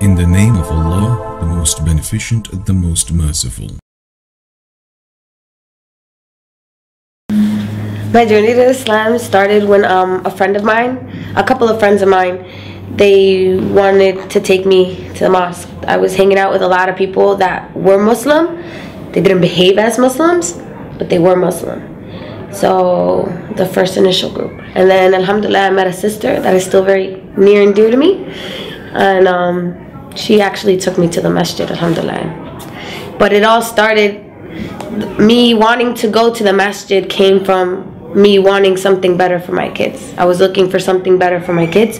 In the name of Allah, the most beneficent, the most merciful. My journey to Islam started when a couple of friends of mine, they wanted to take me to the mosque. I was hanging out with a lot of people that were Muslim. They didn't behave as Muslims, but they were Muslim. So the first initial group. And then alhamdulillah, I met a sister that is still very near and dear to me. And she actually took me to the masjid, alhamdulillah. But it all started, me wanting to go to the masjid came from me wanting something better for my kids. I was looking for something better for my kids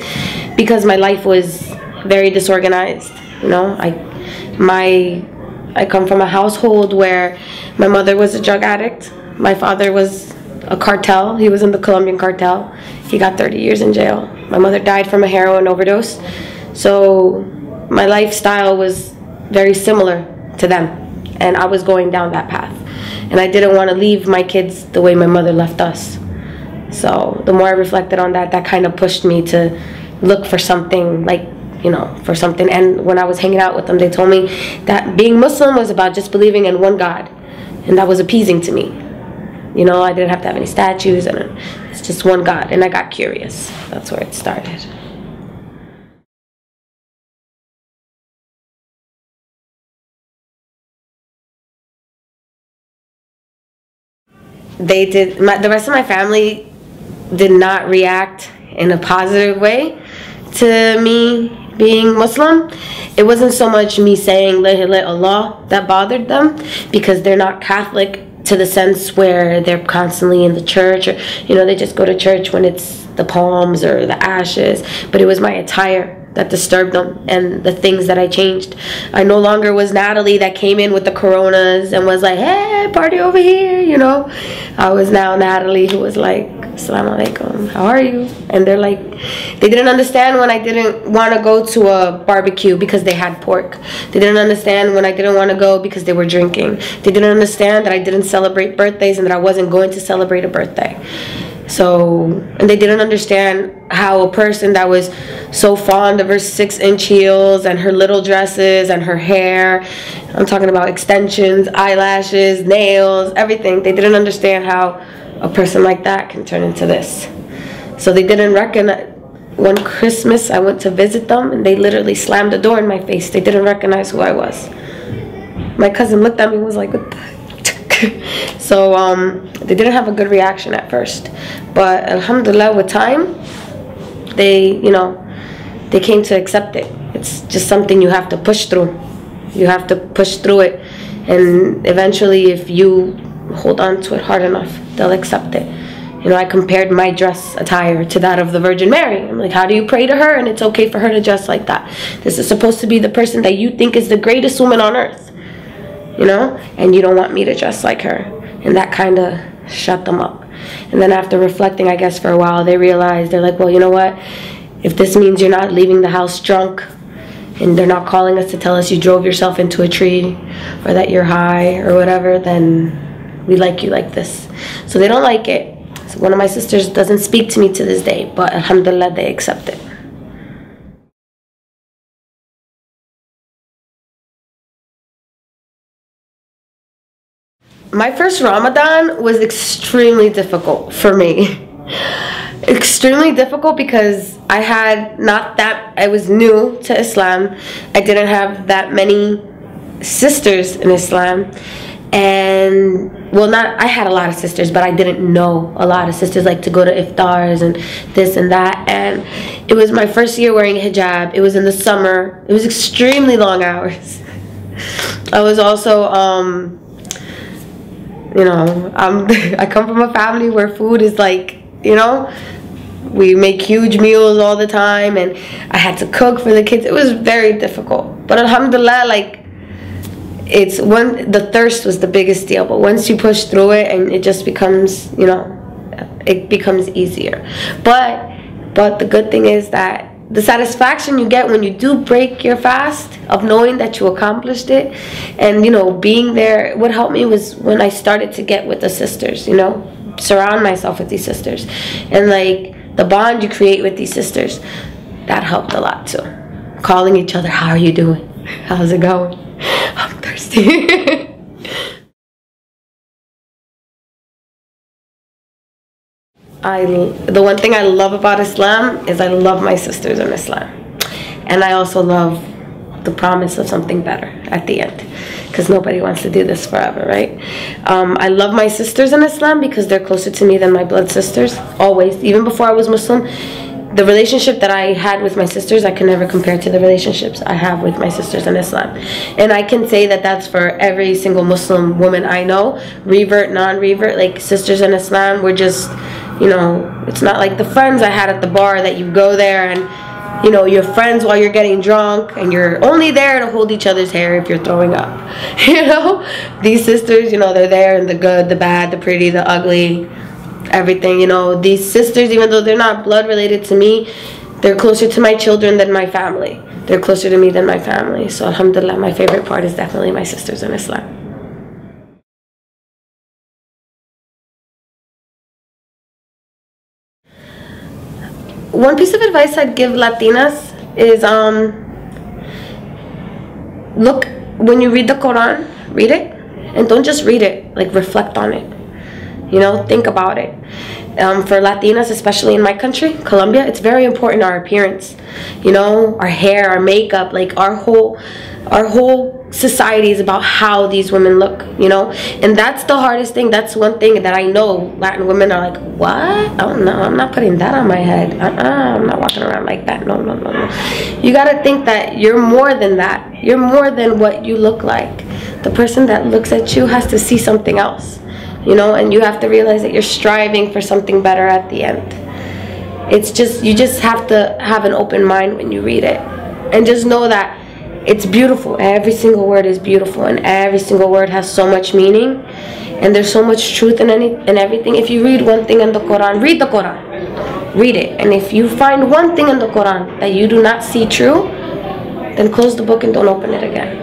because my life was very disorganized. You know, I come from a household where my mother was a drug addict. My father was a cartel. He was in the Colombian cartel. He got 30 years in jail. My mother died from a heroin overdose. So my lifestyle was very similar to them, and I was going down that path. And I didn't want to leave my kids the way my mother left us. So the more I reflected on that, that kind of pushed me to look for something, like, you know, for something. And when I was hanging out with them, they told me that being Muslim was about just believing in one God. And that was appeasing to me. You know, I didn't have to have any statues, and it's just one God. And I got curious. That's where it started. The rest of my family did not react in a positive way to me being Muslim. It wasn't so much me saying La ilaha illallah that bothered them, because they're not Catholic to the sense where they're constantly in the church, or, you know, they just go to church when it's the palms or the ashes. But it was my attire that disturbed them, and the things that I changed. I no longer was Natalie that came in with the coronas and was like, hey, party over here, you know. I was now Natalie who was like, assalamu alaikum, how are you? And they're like, they didn't understand when I didn't want to go to a barbecue because they had pork. They didn't understand when I didn't want to go because they were drinking. They didn't understand that I didn't celebrate birthdays and that I wasn't going to celebrate a birthday. So, and they didn't understand how a person that was so fond of her 6-inch heels and her little dresses and her hair, I'm talking about extensions, eyelashes, nails, everything. They didn't understand how a person like that can turn into this. So they didn't recognize. One Christmas I went to visit them and they literally slammed the door in my face. They didn't recognize who I was. My cousin looked at me and was like, what the heck? So they didn't have a good reaction at first, but alhamdulillah, with time they, you know, they came to accept it. It's just something you have to push through. You have to push through it, and eventually if you hold on to it hard enough, they'll accept it. You know, I compared my dress attire to that of the Virgin Mary. I'm like, how do you pray to her and it's okay for her to dress like that? This is supposed to be the person that you think is the greatest woman on earth, you know, and you don't want me to dress like her. And that kind of shut them up. And then after reflecting, I guess, for a while, they realized, they're like, well, you know what, if this means you're not leaving the house drunk, and they're not calling us to tell us you drove yourself into a tree, or that you're high or whatever, then we like you like this. So they don't like it. So one of my sisters doesn't speak to me to this day, but alhamdulillah, they accept it. My first Ramadan was extremely difficult for me. Extremely difficult because I was new to Islam. I didn't have that many sisters in Islam. And, well, I had a lot of sisters, but I didn't know a lot of sisters, like to go to iftars and this and that. And it was my first year wearing hijab. It was in the summer. It was extremely long hours. I was also, you know, I come from a family where food is like, you know, we make huge meals all the time, and I had to cook for the kids. It was very difficult, but alhamdulillah, like, the thirst was the biggest deal, but once you push through it, and it just becomes, you know, it becomes easier. But the good thing is that the satisfaction you get when you do break your fast, of knowing that you accomplished it, and, you know, being there. What helped me was when I started to get with the sisters, you know, surround myself with these sisters, and like the bond you create with these sisters, that helped a lot too. calling each other, how are you doing? How's it going? I'm thirsty. The one thing I love about Islam is I love my sisters in Islam. And I also love the promise of something better at the end, because nobody wants to do this forever, right? I love my sisters in Islam because they're closer to me than my blood sisters, always. Even before I was Muslim, the relationship that I had with my sisters, I can never compare to the relationships I have with my sisters in Islam. And I can say that that's for every single Muslim woman I know, revert, non-revert, like sisters in Islam, we're just, you know, it's not like the friends I had at the bar that you go there and, you know, you're friends while you're getting drunk and you're only there to hold each other's hair if you're throwing up. You know, these sisters, you know, they're there in the good, the bad, the pretty, the ugly, everything. You know, these sisters, even though they're not blood related to me, they're closer to my children than my family. They're closer to me than my family. So alhamdulillah, my favorite part is definitely my sisters in Islam. One piece of advice I'd give Latinas is look, when you read the Quran, read it, and don't just read it, like reflect on it. You know, think about it. For Latinas, especially in my country, Colombia, it's very important, our appearance. You know, our hair, our makeup, like our whole society is about how these women look, you know. And that's the hardest thing. That's one thing that I know Latin women are like, what? Oh no, I'm not putting that on my head. I'm not walking around like that. No. You gotta think that you're more than that. You're more than what you look like. The person that looks at you has to see something else, you know, and you have to realize that you're striving for something better at the end. It's just, you just have to have an open mind when you read it, and just know that it's beautiful. Every single word is beautiful, and every single word has so much meaning, and there's so much truth in everything. If you read one thing in the Quran, read the Quran, read it, and if you find one thing in the Quran that you do not see true, then close the book and don't open it again.